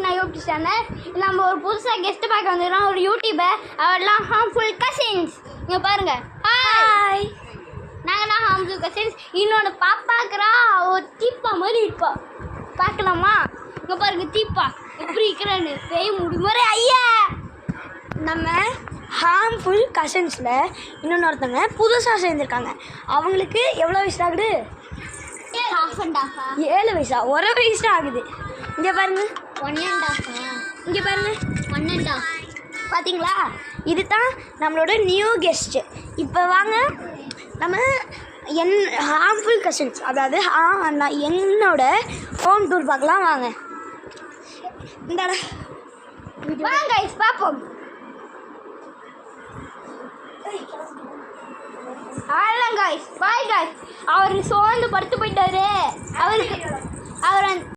நான் YouTube channel. நம்ம ஒரு புதுசாக கெஸ்ட் பார்க்க வந்துடுறோம், ஒரு யூடியூபர். அவர்லாம் ஹார்ம்ஃபுல் கசின்ஸ். இங்கே பாருங்க. ஹாய், நாங்கள்லாம் ஹார்ம்ஃபுல் கசின்ஸ். இன்னொன்று பாப்பாக்குறா, ஒரு தீப்பா மாதிரி இருப்பா. பார்க்கலாமா? இங்கே பாருங்க தீப்பா எப்படி இருக்கிறான்னு. பேய் முடிமுறை ஐயா. நம்ம ஹார்ம்ஃபுல் கசின்ஸில் இன்னொருத்தவங்க புதுசாக சேர்ந்துருக்காங்க. அவங்களுக்கு எவ்வளோ வயசு ஆகுது? 7 வயசா? 1 வயசு ஆகுது. இங்கே பாருங்க 1.5. இங்கே பாருங்க 1.5. பார்த்தீங்களா? இது தான் நம்மளோட நியூ கெஸ்ட்டு. இப்போ வாங்க நம்ம ஹார்ம்ஃபுல் கசின்ஸ், அதாவது என்னோட ஹோம் டூர் பார்க்கலாம். வாங்க இந்த வாங்க கைஸ் பார்ப்போம். அவ்வளோதான் கைஸ், பாய் கைஸ். அவர் சோர்ந்து படுத்து போயிட்டாரு. அவர்